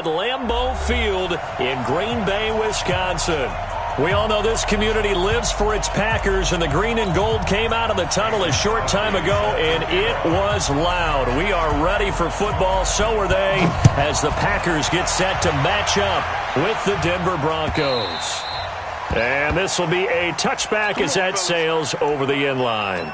Lambeau Field in Green Bay, Wisconsin. We all know this community lives for its Packers, and the green and gold came out of the tunnel a short time ago, and it was loud. We are ready for football, so are they, as the Packers get set to match up with the Denver Broncos. And this will be a touchback as that sails over the end line.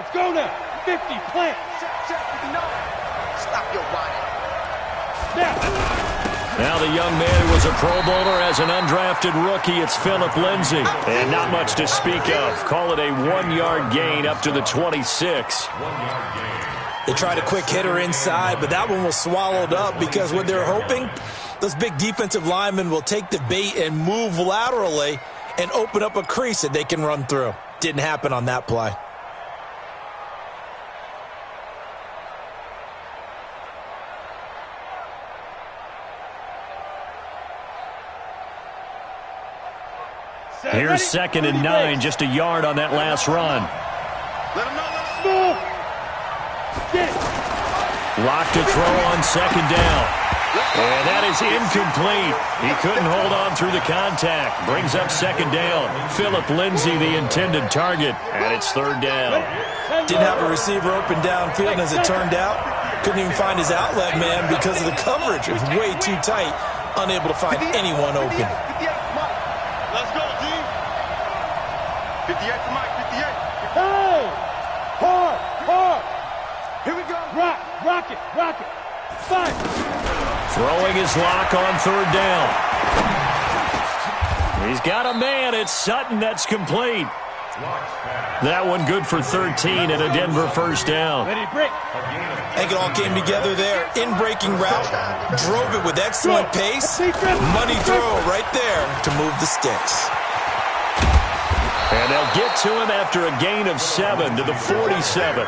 Let's go now. 50, plant. Check, 59. Stop your whining. Now the young man who was a Pro Bowler as an undrafted rookie, it's Philip Lindsay. And not much to speak of. Call it a 1-yard gain up to the 26. They tried a quick hitter inside, but that one was swallowed up because what they're hoping, those big defensive linemen will take the bait and move laterally and open up a crease that they can run through. Didn't happen on that play. Here's 2nd and 9, just a yard on that last run. Locked to throw on 2nd down. And that is incomplete. He couldn't hold on through the contact. Brings up 2nd down. Philip Lindsay, the intended target, and it's 3rd down. Didn't have a receiver open downfield, and as it turned out, couldn't even find his outlet man because of the coverage. It was way too tight, unable to find anyone open. 58 for Mike, 58. Hey! Hard. Here we go. Rock it. Fight. Throwing his lock on 3rd down. He's got a man. It's Sutton. That's complete. That one good for 13 and a Denver 1st down. Ready to break. I think it all came together there. In-breaking route. Drove it with excellent pace. Money throw right there to move the sticks. And they'll get to him after a gain of 7 to the 47.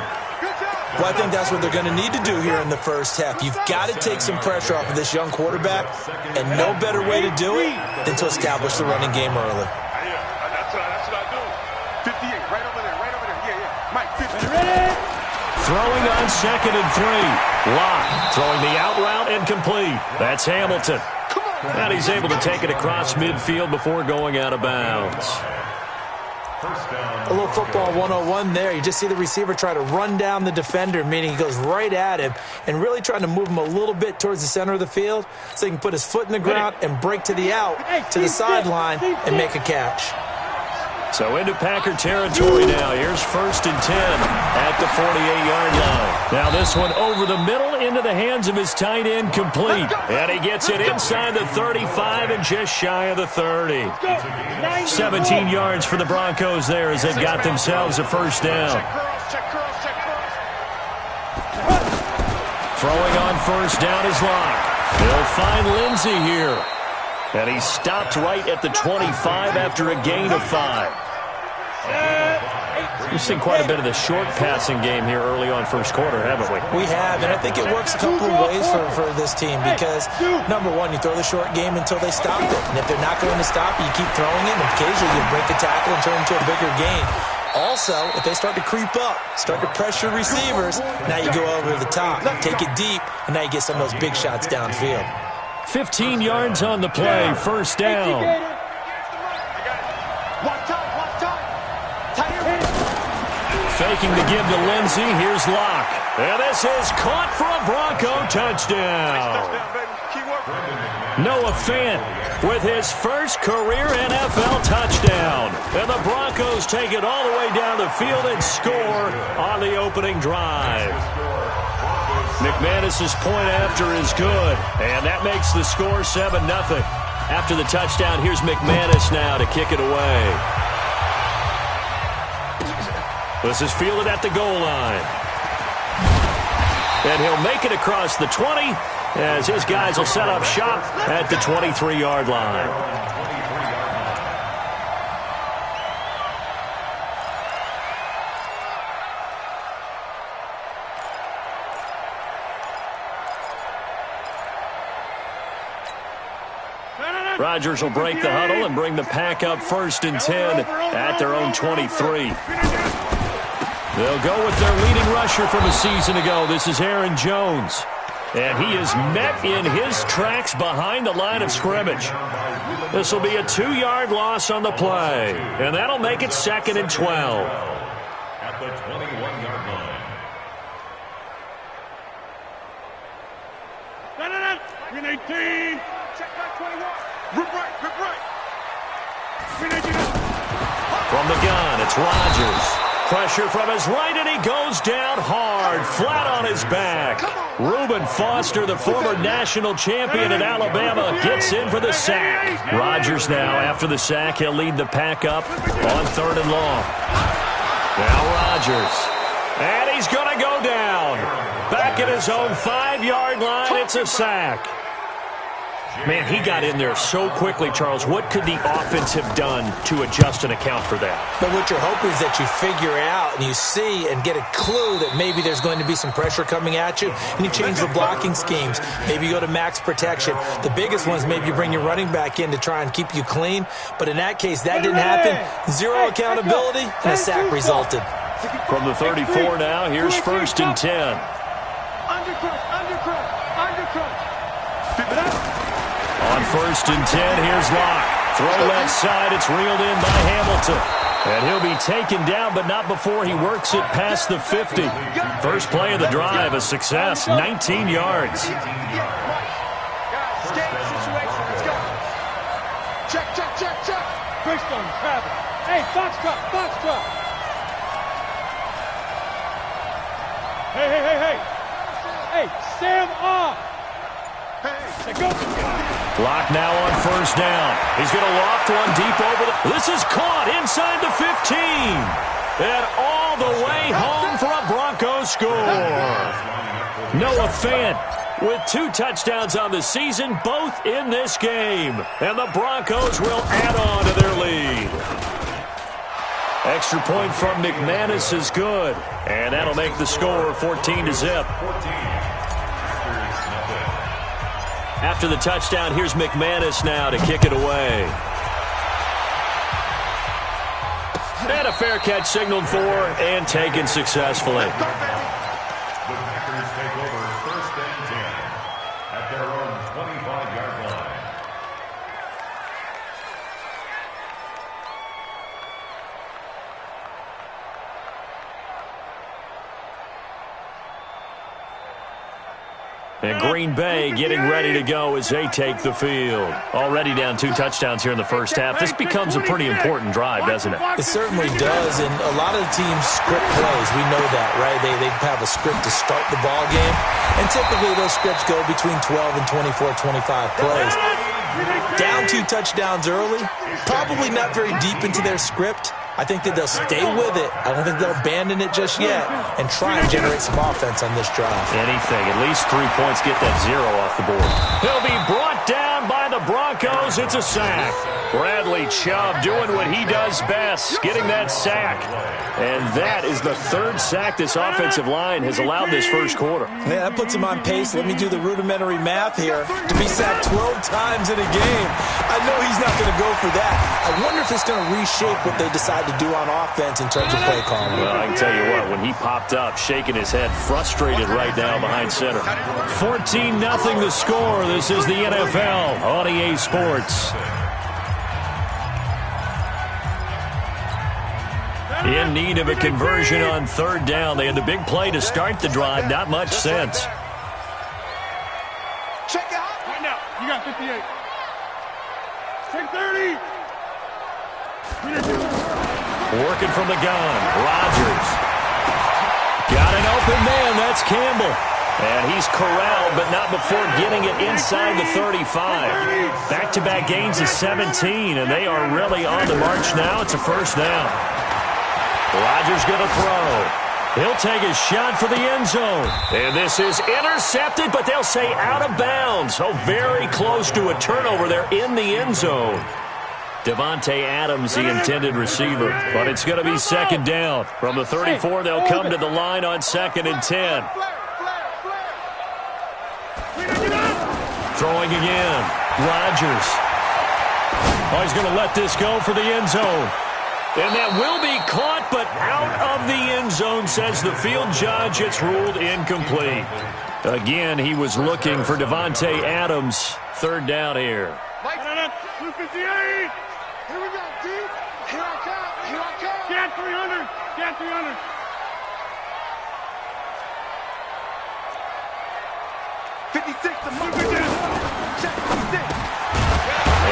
Well, I think that's what they're going to need to do here in the first half. You've got to take some pressure off of this young quarterback, and no better way to do it than to establish the running game early. That's what I do. 58, right over there. Yeah. Mike, 50. Ready? Throwing on 2nd and 3. Locke throwing the out route incomplete. That's Hamilton. And he's able to take it across midfield before going out of bounds. A little football 101 there. You just see the receiver try to run down the defender, meaning he goes right at him and really trying to move him a little bit towards the center of the field so he can put his foot in the ground and break to the out, to the sideline, and make a catch. So into Packer territory now. Here's 1st and 10 at the 48-yard line. Now this one over the middle into the hands of his tight end, complete. And he gets it inside the 35 and just shy of the 30. 17 yards for the Broncos there as they've got themselves a 1st down. Throwing on 1st down is Locke. They'll find Lindsay here. And he's stopped right at the 25 after a gain of 5. We've seen quite a bit of the short passing game here early on 1st quarter, haven't we? We have, and I think it works a couple of ways for this team because, number one, you throw the short game until they stop it. And if they're not going to stop it, you keep throwing it, and occasionally you break a tackle and turn into a bigger gain. Also, if they start to creep up, start to pressure receivers, now you go over the top, take it deep, and now you get some of those big shots downfield. 15 yards on the play, first down. Faking the give to Lindsey. Here's Locke. And this is caught for a Bronco touchdown. Noah Fant with his first career NFL touchdown. And the Broncos take it all the way down the field and score on the opening drive. McManus's point after is good. And that makes the score 7-0. After the touchdown, here's McManus now to kick it away. This is fielded at the goal line. And he'll make it across the 20 as his guys will set up shop at the 23-yard line. Rodgers will break the huddle and bring the pack up 1st and 10 at their own 23. They'll go with their leading rusher from a season ago. This is Aaron Jones. And he is met in his tracks behind the line of scrimmage. This will be a 2-yard loss on the play. And that'll make it 2nd and 12. At the 21-yard line. Green 18. Check back 21. Rip right. Green 18. From the gun, it's Rodgers. Pressure from his right, and he goes down hard, flat on his back. Reuben Foster, the former national champion at Alabama, gets in for the sack. Rodgers now, after the sack, he'll lead the pack up on 3rd and long. Now Rodgers. And he's going to go down. Back at his own 5-yard line, it's a sack. Man, he got in there so quickly, Charles. What could the offense have done to adjust and account for that? But what you're hoping is that you figure out and you see and get a clue that maybe there's going to be some pressure coming at you, and you change the blocking schemes. Maybe you go to max protection. The biggest one is maybe you bring your running back in to try and keep you clean. But in that case, that didn't happen. Zero accountability, and a sack resulted. From the 34 now, here's 1st and 10. Undercrush. On 1st and 10, here's Locke. Throw left side, it's reeled in by Hamilton. And he'll be taken down, but not before he works it past the 50. First play of the drive, a success, 19 yards. Guys, escape the situation. Let's go. Check. Bridgestone, travel. Hey, box truck. Hey. Hey, Sam off. Hey, go. Locke now on 1st down. He's going to loft one deep over the... This is caught inside the 15. And all the way home for a Broncos score. Noah Fant with 2 touchdowns on the season, both in this game. And the Broncos will add on to their lead. Extra point from McManus is good. And that'll make the score 14-0. After the touchdown, here's McManus now to kick it away. And a fair catch signaled for and taken successfully. The Packers take over 1st and 10 at their own 25-yard line. And Green Bay getting ready to go as they take the field. Already down 2 touchdowns here in the first half. This becomes a pretty important drive, doesn't it? It certainly does, and a lot of the teams script plays. We know that, right? They have a script to start the ball game, and typically those scripts go between 12 and 24, 25 plays. Down 2 touchdowns early, probably not very deep into their script. I think that they'll stay with it. I don't think they'll abandon it just yet and try and generate some offense on this drive. Anything. At least 3 points. Get that 0 off the board. He'll be brought down by the Broncos. It's a sack. Bradley Chubb doing what he does best, getting that sack. And that is the third sack this offensive line has allowed this first quarter. Yeah, that puts him on pace. Let me do the rudimentary math here. To be sacked 12 times in a game. I know he's not going to go for that. I wonder if it's going to reshape what they decide to do on offense in terms of play calling. Well, I can tell you what, when he popped up, shaking his head, frustrated right now behind center. 14-0 the score. This is the NFL on EA Sports. In need of a conversion on third down. They had the big play to start the drive. Not much sense. Check it out. Right now. You got 58. Take 30. Working from the gun. Rodgers. Got an open man. That's Campbell. And he's corralled, but not before getting it inside the 35. Back-to-back gains of 17, and they are really on the march now. It's a first down. Rodgers going to throw. He'll take a shot for the end zone. And this is intercepted, but they'll say out of bounds. Oh, very close to a turnover there in the end zone. Davante Adams, the intended receiver. But it's going to be second down. From the 34, they'll come to the line on 2nd and 10. Throwing again. Rodgers. Oh, he's going to let this go for the end zone. And that will be caught, but out of the end zone, says the field judge. It's ruled incomplete. Again, he was looking for Davante Adams. Third down here. 258. Here we go, D. Here I come. Here I come. Get 300. Get 300.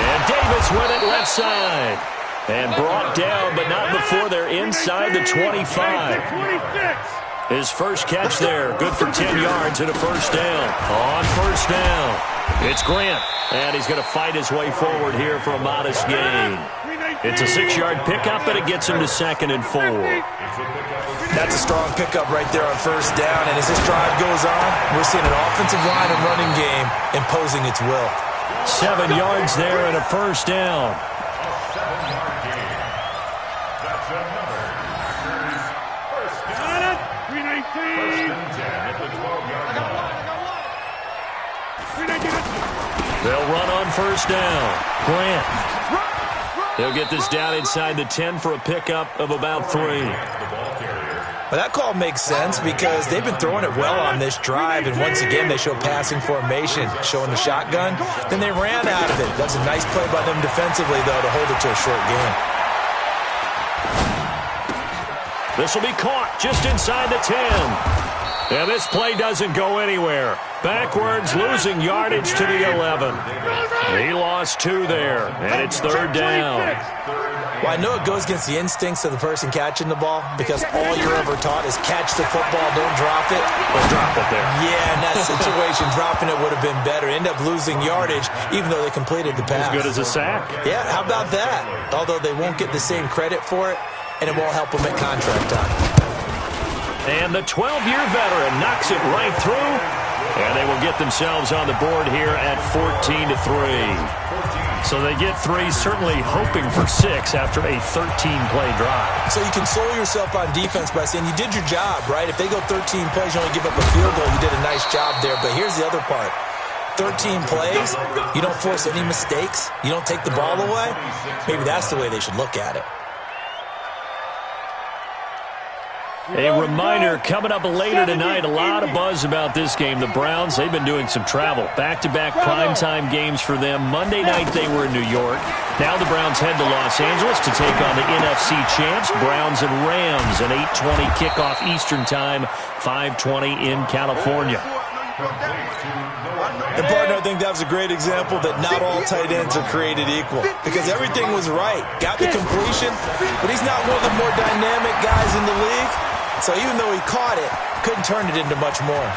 And Davis with it left side. And brought down, but not before they're inside the 25. His first catch there, good for 10 yards and a first down. On first down, it's Grant. And he's going to fight his way forward here for a modest gain. It's a 6-yard pickup, and it gets him to 2nd and 4. That's a strong pickup right there on first down. And as this drive goes on, we're seeing an offensive line and running game imposing its will. 7 yards there and a first down. They'll run on first down. Grant. They'll get this down inside the 10 for a pickup of about 3. Well, that call makes sense because they've been throwing it well on this drive, and once again they show passing formation, showing the shotgun. Then they ran out of it. That's a nice play by them defensively, though, to hold it to a short gain. This will be caught just inside the 10. And this play doesn't go anywhere. Backwards, losing yardage to the 11. He lost 2 there, and it's third down. Well, I know it goes against the instincts of the person catching the ball because all you're ever taught is catch the football, don't drop it. Well, drop it there. Yeah, in that situation, dropping it would have been better. End up losing yardage, even though they completed the pass. As good as a sack. Yeah, how about that? Although they won't get the same credit for it, and it won't help them at contract time. And the 12-year veteran knocks it right through. And they will get themselves on the board here at 14-3. So they get 3, certainly hoping for 6 after a 13-play drive. So you console yourself on defense by saying you did your job, right? If they go 13 plays, you only give up a field goal, you did a nice job there. But here's the other part. 13 plays, you don't force any mistakes, you don't take the ball away. Maybe that's the way they should look at it. A reminder, coming up later tonight, a lot of buzz about this game. The Browns, they've been doing some travel. Back-to-back primetime games for them. Monday night, they were in New York. Now the Browns head to Los Angeles to take on the NFC champs, Browns and Rams, an 8:20 kickoff Eastern time, 5:20 in California. And, partner, I think that was a great example that not all tight ends are created equal because everything was right. Got the completion, but he's not one of the more dynamic guys in the league. So even though he caught it, couldn't turn it into much more.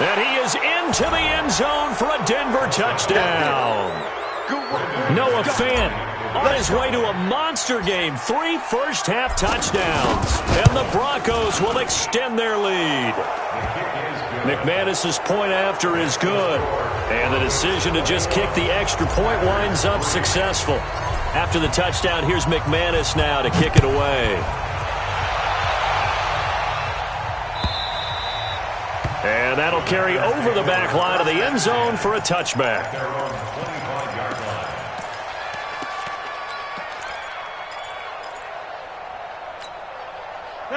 And he is into the end zone for a Denver touchdown. Noah Fant On his way to a monster game, 3 first-half touchdowns. And the Broncos will extend their lead. McManus's point after is good. And the decision to just kick the extra point winds up successful. After the touchdown, here's McManus now to kick it away. And that'll carry over the back line of the end zone for a touchback.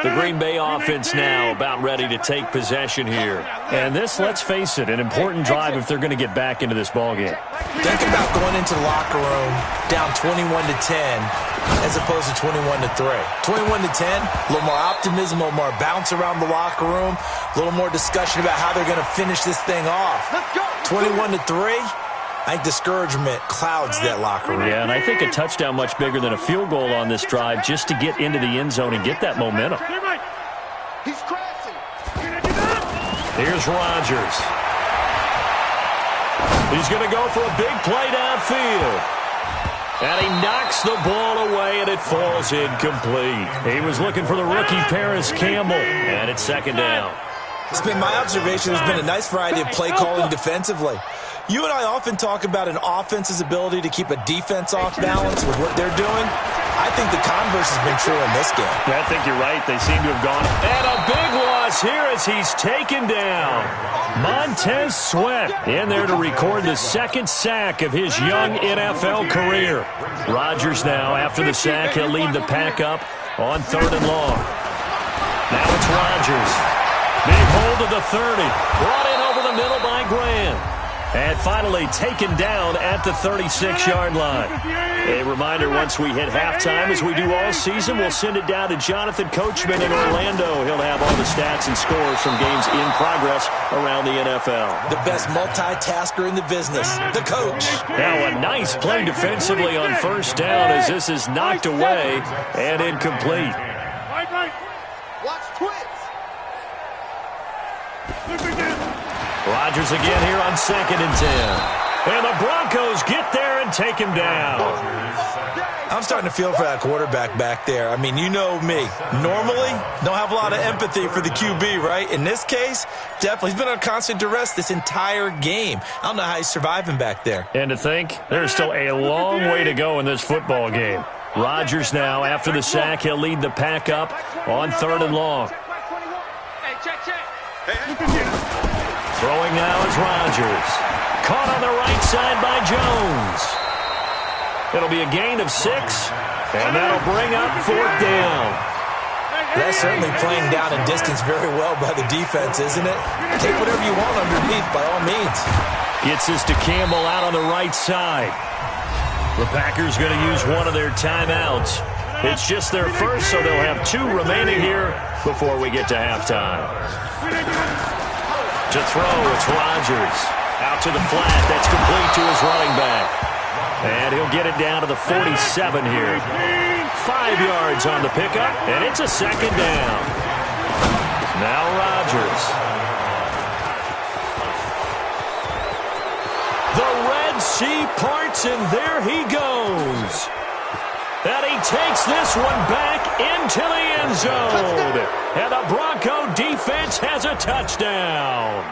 The Green Bay offense now about ready to take possession here. And this, let's face it, an important drive if they're going to get back into this ballgame. Think about going into the locker room down 21-10 as opposed to 21-3. 21-10, a little more optimism, a little more bounce around the locker room, a little more discussion about how they're going to finish this thing off. 21-3. I think discouragement clouds that locker room. Yeah, and I think a touchdown much bigger than a field goal on this drive just to get into the end zone and get that momentum. He's crashing. Here's Rodgers. He's going to go for a big play downfield. And he knocks the ball away, and it falls incomplete. He was looking for the rookie Paris Campbell, and it's second down. It's been my observation there's been a nice variety of play calling defensively. You and I often talk about an offense's ability to keep a defense off balance with what they're doing. I think the converse has been true in this game. I think you're right. They seem to have gone. And a big loss here as he's taken down. Montez Sweat in there to record the second sack of his young NFL career. Rodgers now, after the sack, he'll lead the pack up on 3rd and long. Now it's Rodgers. Big hold of the 30. Brought in over the middle by Graham. And finally taken down at the 36-yard line. A reminder, once we hit halftime, as we do all season, we'll send it down to Jonathan Coachman in Orlando. He'll have all the stats and scores from games in progress around the NFL. The best multitasker in the business, the coach. Now a nice play defensively on first down as this is knocked away and incomplete. Watch twins. Rodgers again here on 2nd and 10. And the Broncos get there and take him down. I'm starting to feel for that quarterback back there. I mean, you know me. Normally, don't have a lot of empathy for the QB, right? In this case, definitely. He's been on constant duress this entire game. I don't know how he's surviving back there. And to think, there's still a long way to go in this football game. Rodgers now, after the sack, he'll lead the pack up on 3rd and long. Hey, check. Throwing now is Rodgers. Caught on the right side by Jones. It'll be a gain of 6, and that'll bring up 4th down. That's certainly playing down and distance very well by the defense, isn't it? Take whatever you want underneath, by all means. Gets this to Campbell out on the right side. The Packers going to use one of their timeouts. It's just their first, so they'll have 2 remaining here before we get to halftime. To throw, it's Rodgers. Out to the flat. That's complete to his running back. And he'll get it down to the 47 here. 5 yards on the pickup, and it's a second down. Now Rodgers. The Red Sea parts, and there he goes. And he takes this one back into the end zone. And the Bronco defense has a touchdown.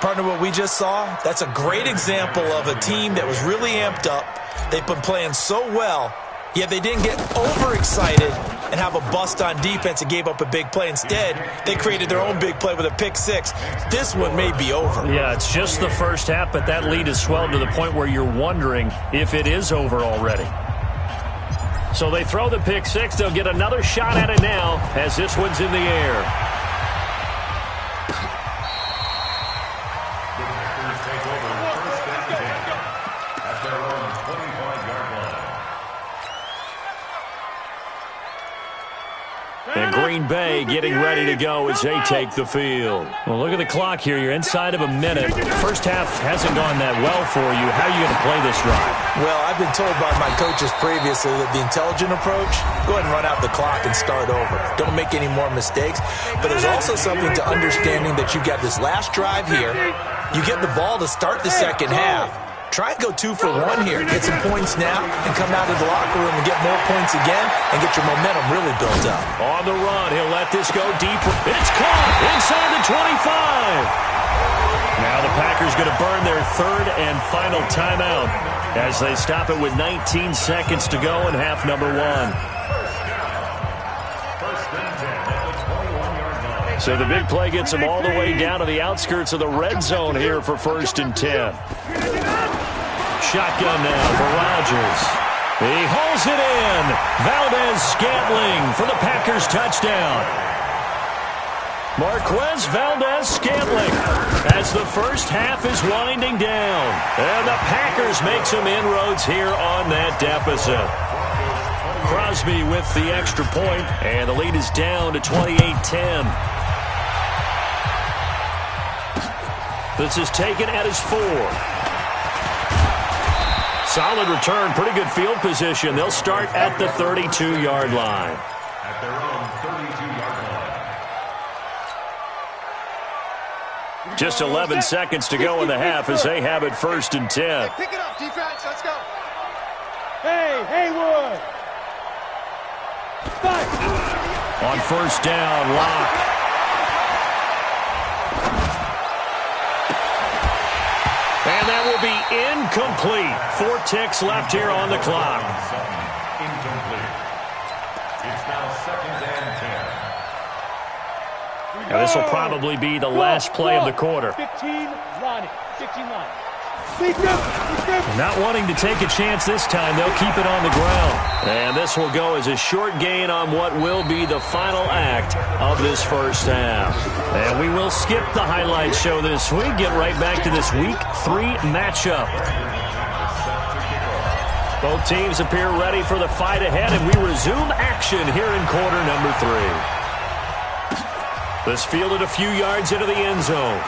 Partner, what we just saw, that's a great example of a team that was really amped up. They've been playing so well, yet they didn't get overexcited and have a bust on defense and gave up a big play. Instead, they created their own big play with a pick 6. This one may be over. Yeah, it's just the first half, but that lead has swelled to the point where you're wondering if it is over already. So they throw the pick 6. They'll get another shot at it now as this one's in the air. And Green Bay getting ready to go as they take the field. Well, look at the clock here. You're inside of a minute. First half hasn't gone that well for you. How are you going to play this drive? Well, I've been told by my coaches previously that the intelligent approach, go ahead and run out the clock and start over. Don't make any more mistakes. But there's also something to understanding that you've got this last drive here. You get the ball to start the second half. Try and go 2 for 1 here. Get some points now and come out of the locker room and get more points again and get your momentum really built up. On the run, he'll let this go deep. It's caught inside the 25. Now the Packers going to burn their third and final timeout as they stop it with 19 seconds to go in half number 1. So the big play gets them all the way down to the outskirts of the red zone here for 1st and 10. Shotgun now for Rodgers. He hauls it in. Valdez-Scantling for the Packers touchdown. Marquez Valdez-Scantling as the first half is winding down. And the Packers make some inroads here on that deficit. Crosby with the extra point, and the lead is down to 28-10. This is taken at his 4. Solid return, pretty good field position. They'll start at the 32-yard line. At their own 32-yard line. Just 11 seconds to go in the half as they have it 1st and 10. Pick it up, defense. Let's go. Hey, Haywood. On 1st down, Locke. And that will be incomplete. 4 ticks left here on the clock. Incomplete. It's now 2nd and 10. Now this will probably be the last play of the quarter. 15, Ronnie. 15 line. Not wanting to take a chance this time, they'll keep it on the ground. And this will go as a short gain on what will be the final act of this first half. And we will skip the highlight show this week, get right back to this Week 3 matchup. Both teams appear ready for the fight ahead, and we resume action here in quarter number 3. This fielded a few yards into the end zone.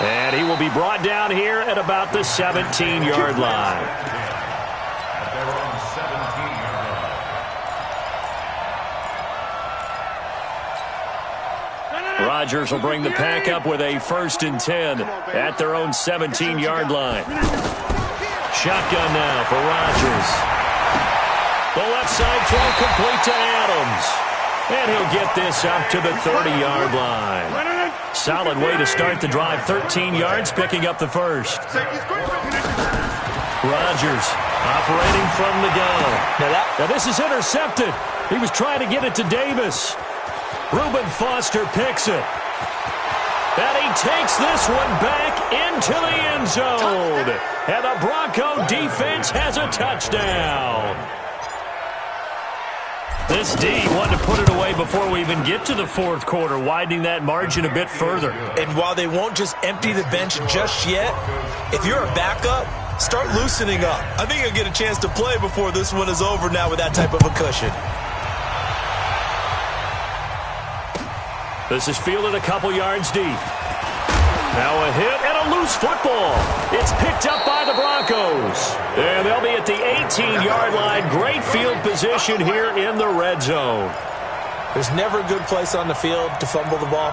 And he will be brought down here at about the 17-yard line. At their own 17-yard line. Rodgers will bring the pack up with a 1st and 10 at their own 17-yard line. Shotgun now for Rodgers. The left side throw complete to Adams. And he'll get this up to the 30-yard line. Solid way to start the drive. 13 yards, picking up the first. Rodgers operating from the gun. Now this is intercepted. He was trying to get it to Davis. Reuben Foster picks it. And he takes this one back into the end zone. And the Bronco defense has a touchdown. This D wanted to put it away before we even get to the 4th quarter, widening that margin a bit further. And while they won't just empty the bench just yet, if you're a backup, start loosening up. I think you'll get a chance to play before this one is over now with that type of a cushion. This is fielded a couple yards deep. Now a hit and a loose football. It's picked up by the Broncos. And they'll be at the 18-yard line. Great field position here in the red zone. There's never a good place on the field to fumble the ball.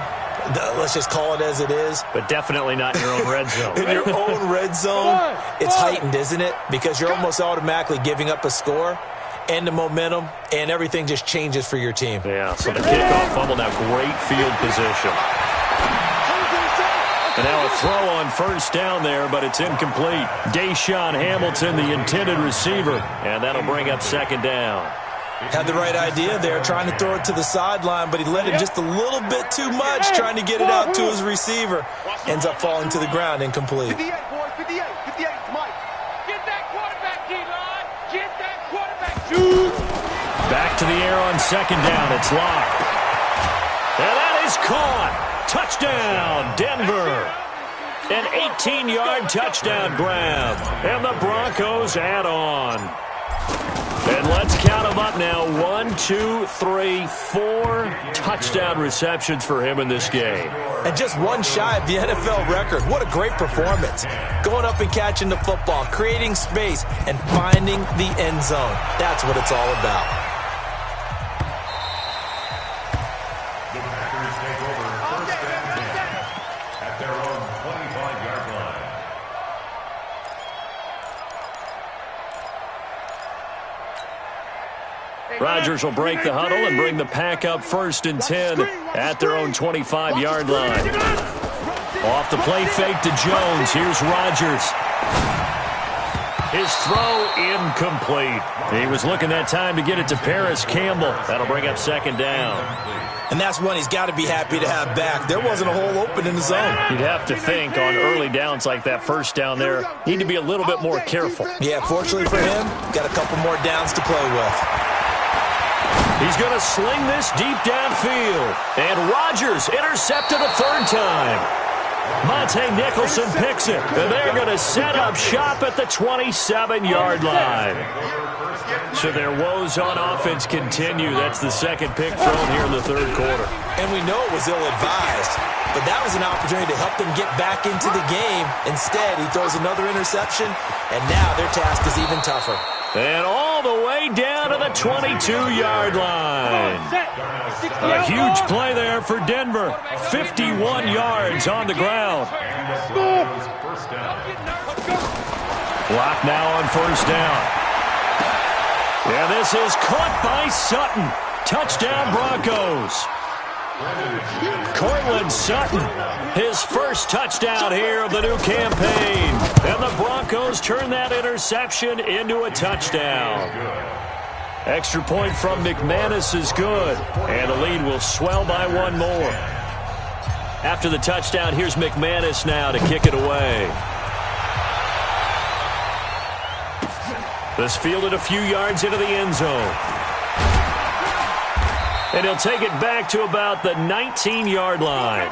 Let's just call it as it is. But definitely not in your own red zone. In your own red zone, it's heightened, isn't it? Because you're almost automatically giving up a score and the momentum, and everything just changes for your team. Yeah, so the kickoff fumble now, great field position. And now a throw on 1st down there, but it's incomplete. Deshaun Hamilton, the intended receiver, and that'll bring up 2nd down. Had the right idea there, trying to throw it to the sideline, but he let it just a little bit too much, trying to get it out to his receiver. Ends up falling to the ground, incomplete. 58, boys, 58, 58, Mike. Get that quarterback, D-line. Get that quarterback. Back to the air on 2nd down. It's Locke. And that is caught. Touchdown, Denver. An 18-yard touchdown grab. And the Broncos add on. And let's count them up now. 1, 2, 3, 4 touchdown receptions for him in this game. And just one shy of the NFL record. What a great performance. Going up and catching the football, creating space, and finding the end zone. That's what it's all about. The Packers take over 1st and 10 at their own 25-yard line. Rodgers will break the huddle and bring the pack up 1st and 10 at their own 25-yard line. Off the play fake to Jones. Here's Rodgers. His throw incomplete. He was looking that time to get it to Paris Campbell. That'll bring up 2nd down. And that's one he's got to be happy to have back. There wasn't a hole open in the zone. You'd have to think on early downs like that, 1st down there, need to be a little bit more careful. Yeah, fortunately for him, got a couple more downs to play with. He's going to sling this deep downfield. And Rodgers intercepted a 3rd time. Monte Nicholson picks it, and they're going to set up shop at the 27-yard line. So their woes on offense continue. That's the 2nd pick thrown here in the 3rd quarter. And we know it was ill-advised, but that was an opportunity to help them get back into the game. Instead, he throws another interception, and now their task is even tougher. And all the way down to the 22-yard line. A huge play there for Denver. 51 yards on the ground. Clock now on 1st down. And this is caught by Sutton. Touchdown Broncos. Cortland Sutton, his 1st touchdown here of the new campaign. And the Broncos turn that interception into a touchdown. Extra point from McManus is good. And the lead will swell by 1 more. After the touchdown, here's McManus now to kick it away. This fielded a few yards into the end zone. And he'll take it back to about the 19-yard line.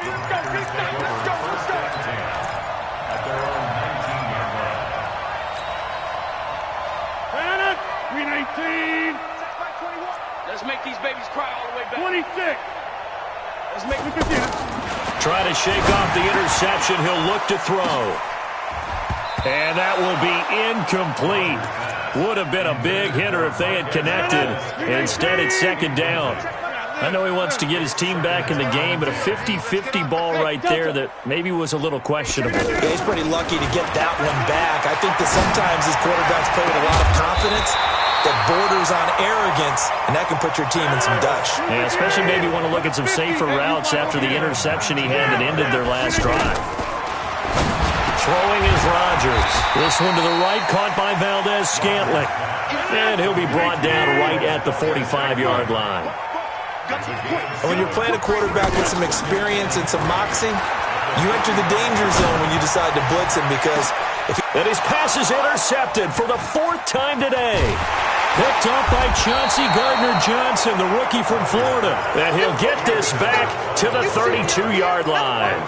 Let's make these babies cry all the way back. 26. Let's make it 50. Try to shake off the interception. He'll look to throw. And that will be incomplete. Would have been a big hitter if they had connected. Instead, it's 2nd down. I know he wants to get his team back in the game, but a 50-50 ball right there that maybe was a little questionable. Yeah, he's pretty lucky to get that one back. I think that sometimes these quarterbacks play with a lot of confidence that borders on arrogance, and that can put your team in some dutch. Yeah, especially maybe want to look at some safer routes after the interception he had that ended their last drive. Throwing is Rodgers. This one to the right, caught by Valdez-Scantling. And he'll be brought down right at the 45-yard line. And when you're playing a quarterback with some experience and some moxie, you enter the danger zone when you decide to blitz him because... And his pass is intercepted for the 4th time today. Picked up by Chauncey Gardner-Johnson, the rookie from Florida. And he'll get this back to the 32-yard line.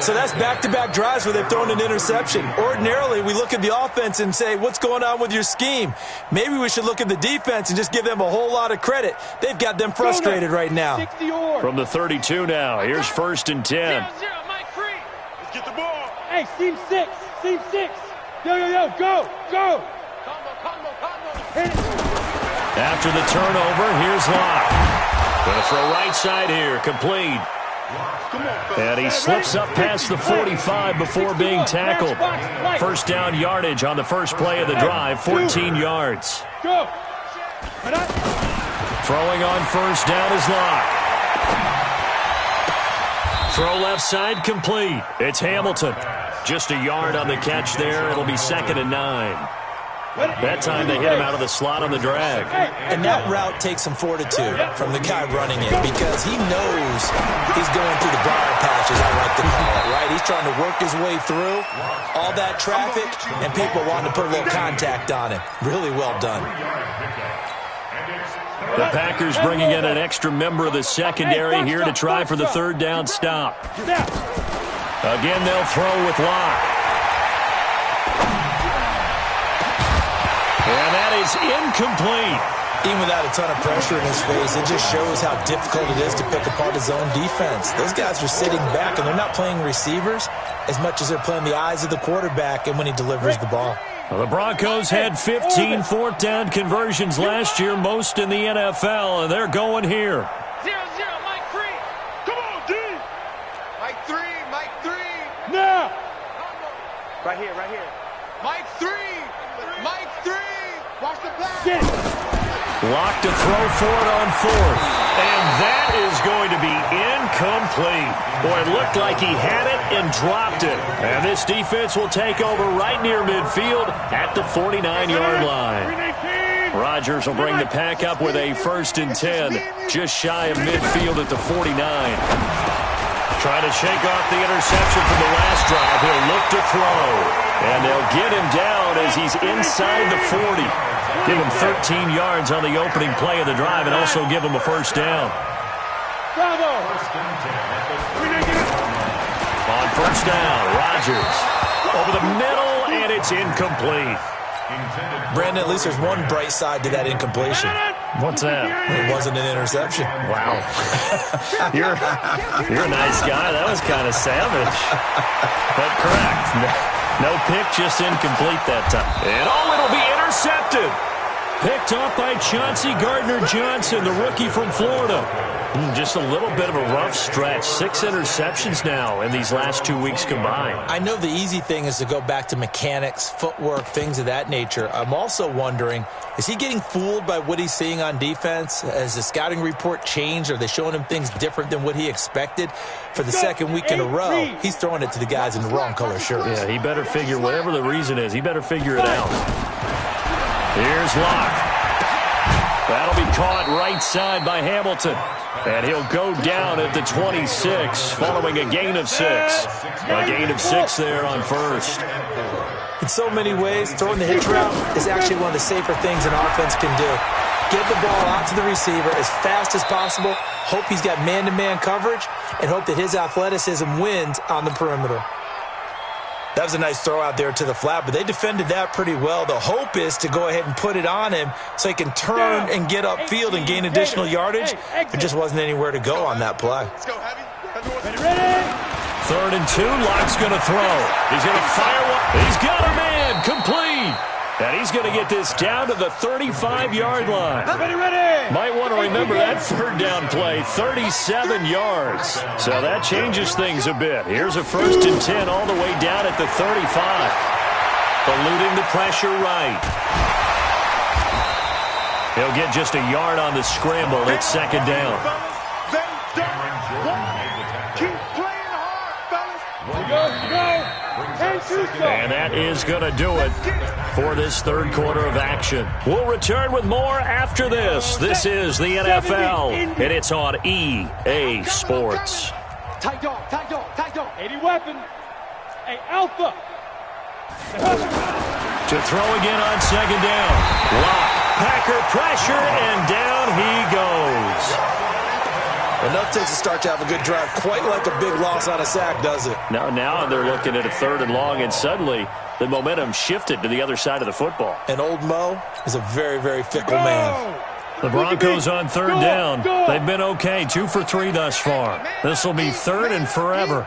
So that's back-to-back drives where they've thrown an interception. Ordinarily, we look at the offense and say, what's going on with your scheme? Maybe we should look at the defense and just give them a whole lot of credit. They've got them frustrated right now. From the 32 now, here's 1st and 10. Mike free. Let's get the ball. Hey, seam 6. Seam 6. Yo, go. Combo. Hit it. After the turnover, here's Locke. Going to throw right side here, complete. And he slips up past the 45 before being tackled. 1st down yardage on the first play of the drive, 14 yards. Go. Throwing on 1st down is Locke. Throw left side, complete. It's Hamilton. Just a yard on the catch there. It'll be 2nd and 9. That time they hit him out of the slot on the drag. And that route takes some fortitude from the guy running it because he knows he's going through the briar patch, as I like to call it, right? He's trying to work his way through all that traffic, and people wanting to put a little contact on him. Really well done. The Packers bringing in an extra member of the secondary here to try for the 3rd down stop. Again, they'll throw with Locke. And that is incomplete. Even without a ton of pressure in his face, it just shows how difficult it is to pick apart his own defense. Those guys are sitting back, and they're not playing receivers as much as they're playing the eyes of the quarterback and when he delivers the ball. Well, the Broncos had 15 4th down conversions last year, most in the NFL, and they're going here. 0-0, Mike 3. Come on, D. Mike 3. Now. Right here. Mike 3. Mike 3. Watch the pass. Get it. Locke to throw for it on fourth. And that is going to be incomplete. Boy, it looked like he had it and dropped it. And this defense will take over right near midfield at the 49-yard line. Rodgers will bring the pack up with a 1st and 10, just shy of midfield at the 49. Trying to shake off the interception from the last drive. He'll look to throw. And they'll get him down as he's inside the 40. Give him 13 yards on the opening play of the drive and also give him a 1st down. Bravo! On 1st down, Rodgers over the middle, and it's incomplete. Brandon, at least there's one bright side to that incompletion. What's that? It wasn't an interception. Wow. You're a nice guy. That was kind of savage. But correct. No pick, just incomplete that time. And it'll be intercepted. Picked off by Chauncey Gardner-Johnson, the rookie from Florida. Just a little bit of a rough stretch. 6 interceptions now in these last 2 weeks combined. I know the easy thing is to go back to mechanics, footwork, things of that nature. I'm also wondering, is he getting fooled by what he's seeing on defense? Has the scouting report changed? Are they showing him things different than what he expected? For the second week in a row, he's throwing it to the guys in the wrong color shirts. Yeah, he better figure, whatever the reason is, he better figure it out. Here's Locke. That'll be caught right side by Hamilton. And he'll go down at the 26 following a gain of 6. A gain of 6 there on 1st. In so many ways, throwing the hitch route is actually one of the safer things an offense can do. Get the ball out to the receiver as fast as possible, hope he's got man-to-man coverage, and hope that his athleticism wins on the perimeter. That was a nice throw out there to the flat, but they defended that pretty well. The hope is to go ahead and put it on him so he can turn and get upfield and gain additional yardage. There just wasn't anywhere to go on that play. Ready? 3rd and 2, Locke's going to throw. He's going to fire one. He's got a man, complete. And he's going to get this down to the 35-yard line. Ready. Might want to remember that 3rd down play, 37 yards. So that changes things a bit. Here's a 1st and 10 all the way down at the 35. Eluding the pressure right. He'll get just a yard on the scramble. It's 2nd down. Keep playing hard, fellas. Go. And that is going to do it for this 3rd quarter of action. We'll return with more after this. This is the NFL, and it's on EA Sports. Tight dog. 80 weapon. Hey, Alpha. To throw again on 2nd down. Locke, Packer pressure, and down he goes. Enough takes a start to have a good drive. Quite like a big loss on a sack, does it? Now they're looking at a 3rd and long, and suddenly the momentum shifted to the other side of the football. And old Mo is a very, very fickle man. The Broncos on 3rd down. They've been okay, 2 for 3 thus far. This will be 3rd and forever.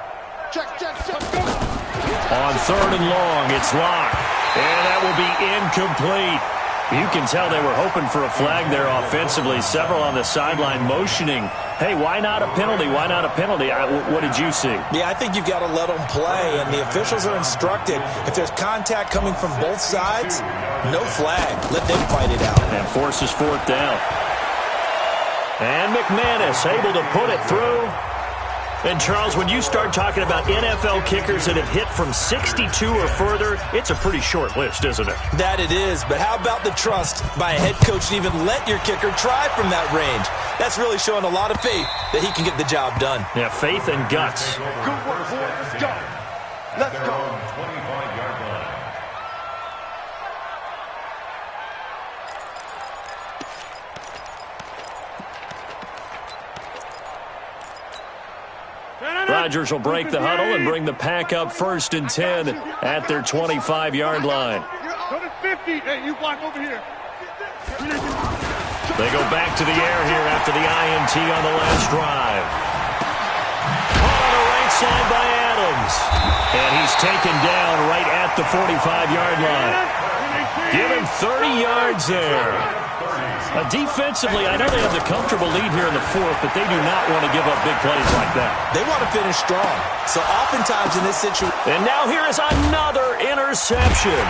On 3rd and long, it's Locke. And that will be incomplete. You can tell they were hoping for a flag there offensively. Several on the sideline motioning, hey, why not a penalty? Why not a penalty? What did you see? Yeah, I think you've got to let them play, and the officials are instructed. If there's contact coming from both sides, no flag. Let them fight it out. And forces 4th down. And McManus able to put it through. And, Charles, when you start talking about NFL kickers that have hit from 62 or further, it's a pretty short list, isn't it? That it is, but how about the trust by a head coach to even let your kicker try from that range? That's really showing a lot of faith that he can get the job done. Yeah, faith and guts. Good work, boys. Let's go. Let's go. 25-yard line. Rodgers will break the huddle and bring the pack up 1st and 10 at their 25-yard line. Go to 50. Hey, you block over here. They go back to the air here after the INT on the last drive. Caught on the right side by Adams. And he's taken down right at the 45-yard line. Give him 30 yards there. Defensively, I know they have the comfortable lead here in the 4th, but they do not want to give up big plays like that. They want to finish strong. So oftentimes in this situation. And now here is another interception.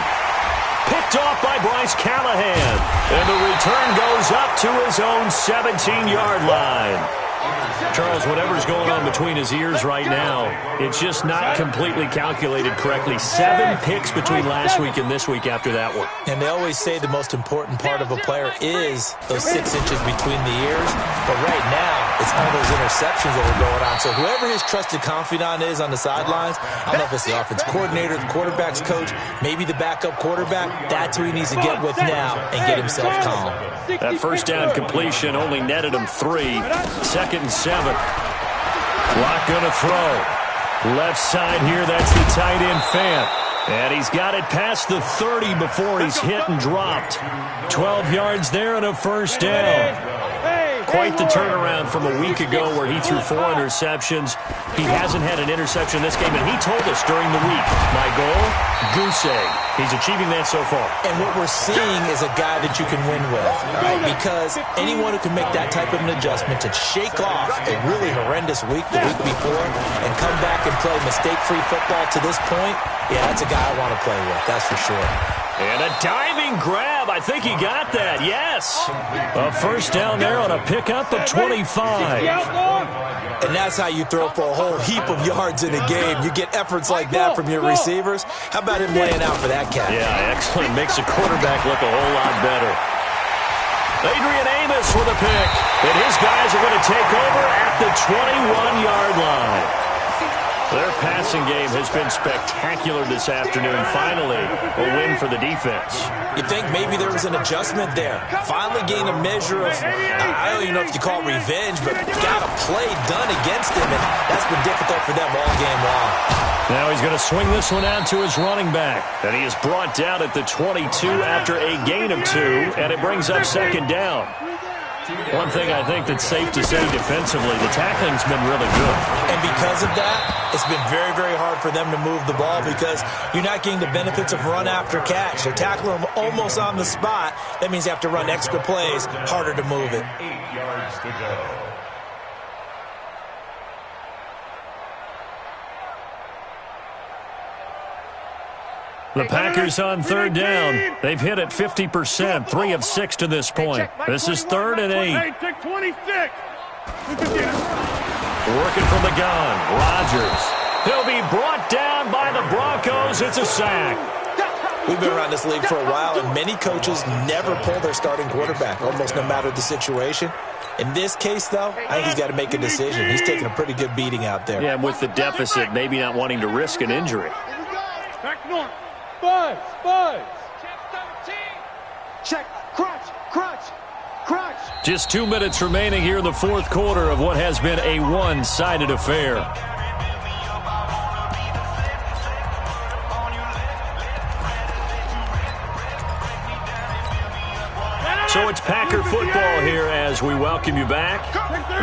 picked off by Bryce Callahan. And the return goes up to his own 17-yard line. Charles, whatever's going on between his ears right now, it's just not completely calculated correctly. 7 picks between last week and this week after that one. And they always say the most important part of a player is those 6 inches between the ears. But right now, it's all those interceptions that are going on. So whoever his trusted confidant is on the sidelines, I don't know if it's the offense coordinator, the quarterback's coach, maybe the backup quarterback, that's who he needs to get with now and get himself calm. That first down completion only netted him 3. 2nd and 7. Lock gonna throw. Left side here, that's the tight end Fant. And he's got it past the 30 before he's hit and dropped. 12 yards there and a first down. Quite the turnaround from a week ago where he threw 4 interceptions. He hasn't had an interception this game, and he told us during the week, my goal, goose egg. He's achieving that so far. And what we're seeing is a guy that you can win with, right? Because anyone who can make that type of an adjustment to shake off a really horrendous week the week before and come back and play mistake-free football to this point, yeah, that's a guy I want to play with, that's for sure. And a diving grab. I think he got that. Yes. A first down there on a pickup of 25. And that's how you throw for a whole heap of yards in a game. You get efforts like that from your receivers. How about him laying out for that catch? Yeah, excellent. Makes a quarterback look a whole lot better. Adrian Amos with a pick. And his guys are going to take over at the 21-yard line. Their passing game has been spectacular this afternoon. Finally, a win for the defense. You think maybe there was an adjustment there. Finally gained a measure of, I don't even know if you call it revenge, but got a play done against him, and that's been difficult for them all game long. Now he's going to swing this one out to his running back. And he is brought down at the 22 after a gain of 2, and it brings up 2nd down. One thing I think that's safe to say defensively, the tackling's been really good. And because of that, it's been very, very hard for them to move the ball because you're not getting the benefits of run after catch. They're tackling them almost on the spot. That means you have to run extra plays, harder to move it. 8 yards to go. The Packers on 3rd down. They've hit it 50%, 3 of 6 to this point. This is 3rd and 8. Hey, check 26. Working from the gun, Rodgers. He'll be brought down by the Broncos. It's a sack. We've been around this league for a while, and many coaches never pull their starting quarterback, almost no matter the situation. In this case, though, I think he's got to make a decision. He's taking a pretty good beating out there. Yeah, and with the deficit, maybe not wanting to risk an injury. Back north. Buzz. Check 13. Check. Crunch. Just 2 minutes remaining here in the 4th quarter of what has been a one-sided affair. So it's Packer football here as we welcome you back.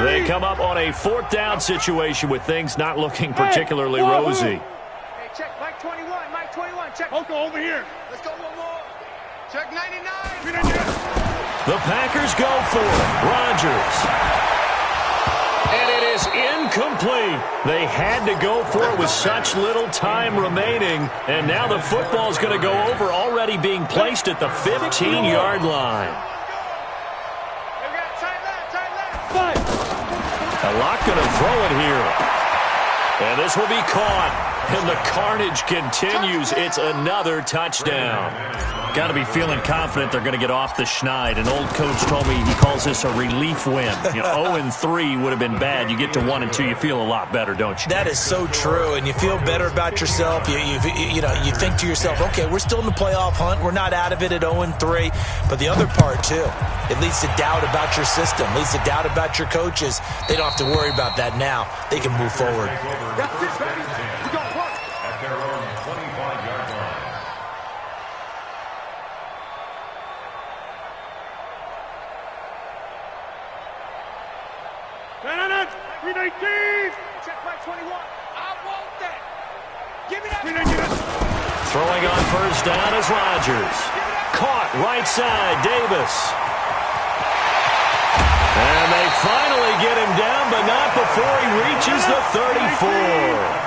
They come up on a 4th down situation with things not looking particularly rosy. Hey, check Mike 21. Check. Okay, over here. Let's go one more. Check 99. The Packers go for it. Rodgers. And it is incomplete. They had to go for it with such little time remaining. And now the football is going to go over, already being placed at the 15-yard line. A lot going to throw it here. And this will be caught. And the carnage continues. It's another touchdown. Got to be feeling confident they're going to get off the schneid. An old coach told me he calls this a relief win. 0-3 would have been bad. You get to 1-2, you feel a lot better, don't you? That is so true, and you feel better about yourself. You think to yourself, okay, we're still in the playoff hunt. We're not out of it at 0-3. But the other part, too, it leads to doubt about your system, leads to doubt about your coaches. They don't have to worry about that now. They can move forward. At their own 25-yard line. Green 18. Check my 21. I want that. Give me that. Throwing on first down is Rodgers. Caught right side, Davis. And they finally get him down, but not before he reaches the 34.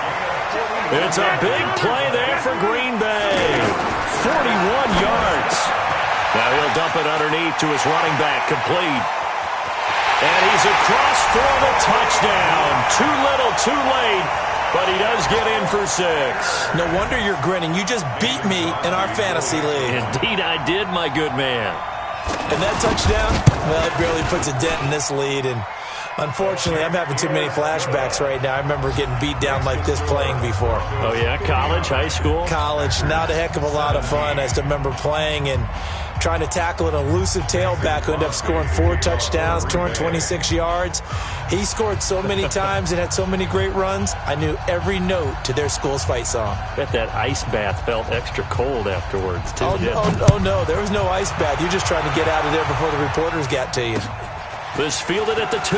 It's a big play there for Green Bay. 41 yards. Now he'll dump it underneath to his running back, complete. And he's across for the touchdown. Too little, too late, but he does get in for 6. No wonder you're grinning. You just beat me in our fantasy league. Indeed I did, my good man. And that touchdown, well, it barely puts a dent in this lead. And unfortunately, I'm having too many flashbacks right now. I remember getting beat down like this playing before. Oh, yeah? College, high school? College. Not a heck of a lot of fun. I just remember playing and trying to tackle an elusive tailback who ended up scoring 4 touchdowns, 226 yards. He scored so many times and had so many great runs, I knew every note to their school's fight song. Bet that ice bath felt extra cold afterwards, too. Oh, no, there was no ice bath. You're just trying to get out of there before the reporters got to you. This fielded at the 2.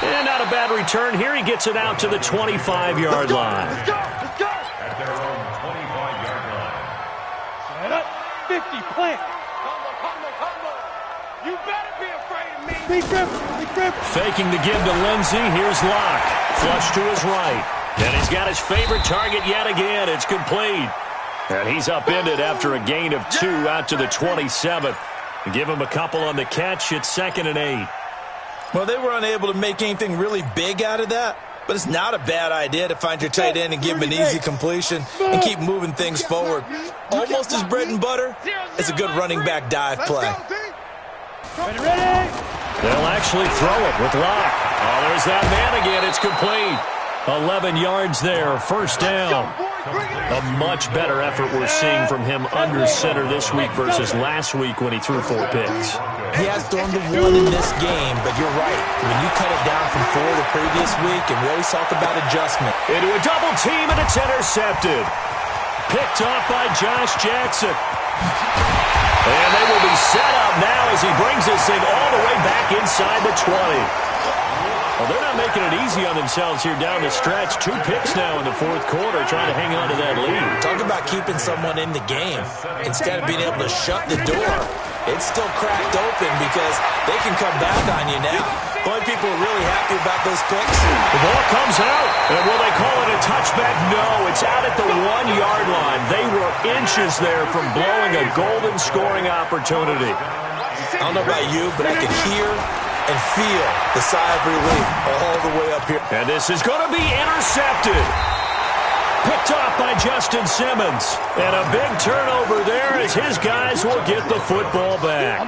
And not a bad return here. He gets it out to the 25-yard line. Let's go. At their own 25-yard line. Set up. 50, plant. Combo. You better be afraid of me. Big grip. Faking the give to Lindsey. Here's Locke. Flush to his right. And he's got his favorite target yet again. It's complete. And he's upended after a gain of 2 out to the 27th. Give him a couple on the catch. It's 2nd and 8. Well, they were unable to make anything really big out of that, but it's not a bad idea to find your tight end and give him an easy completion and keep moving things forward. Almost as bread and butter as a good running back dive play. Ready. They'll actually throw it with Locke. Oh, there's that man again. It's complete. 11 yards there. First down. A much better effort we're seeing from him under center this week versus last week when he threw 4 picks. He has thrown the 1 in this game, but you're right. When you cut it down from 4 the previous week, and we always talk about adjustment. Into a double team, and it's intercepted. Picked off by Josh Jackson. And they will be set up now as he brings this thing all the way back inside the 20. Well, they're not making it easy on themselves here down the stretch. 2 picks now in the 4th quarter, trying to hang on to that lead. Talk about keeping someone in the game. Instead of being able to shut the door, it's still cracked open because they can come back on you now. Boy, people are really happy about those picks. The ball comes out, and will they call it a touchback? No, it's out at the 1-yard line. They were inches there from blowing a golden scoring opportunity. I don't know about you, but I can hear and feel the sigh of relief all the way up here. And this is going to be intercepted. Picked off by Justin Simmons. And a big turnover there as his guys will get the football back.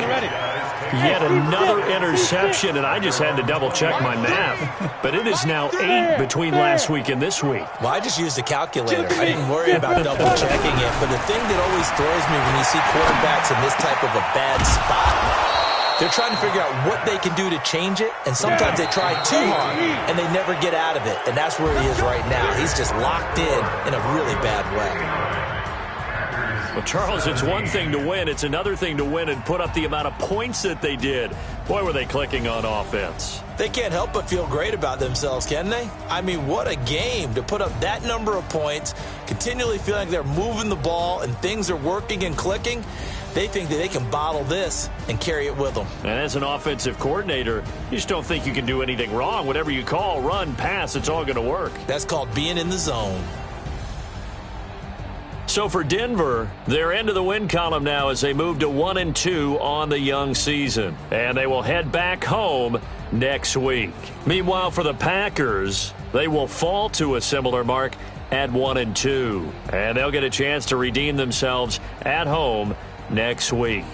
Yet another interception, and I just had to double-check my math. But it is now 8 between last week and this week. Well, I just used a calculator. I didn't worry about double-checking it. But the thing that always throws me when you see quarterbacks in this type of a bad spot, they're trying to figure out what they can do to change it, and sometimes they try too hard, and they never get out of it. And that's where he is right now. He's just locked in a really bad way. Well, Charles, it's one thing to win. It's another thing to win and put up the amount of points that they did. Boy, were they clicking on offense. They can't help but feel great about themselves, can they? I mean, what a game to put up that number of points, continually feeling like they're moving the ball and things are working and clicking. They think that they can bottle this and carry it with them. And as an offensive coordinator, you just don't think you can do anything wrong. Whatever you call, run, pass, it's all going to work. That's called being in the zone. So for Denver, they're into the win column now as they move to 1-2 on the young season. And they will head back home next week. Meanwhile, for the Packers, they will fall to a similar mark at 1-2. And they'll get a chance to redeem themselves at home next week.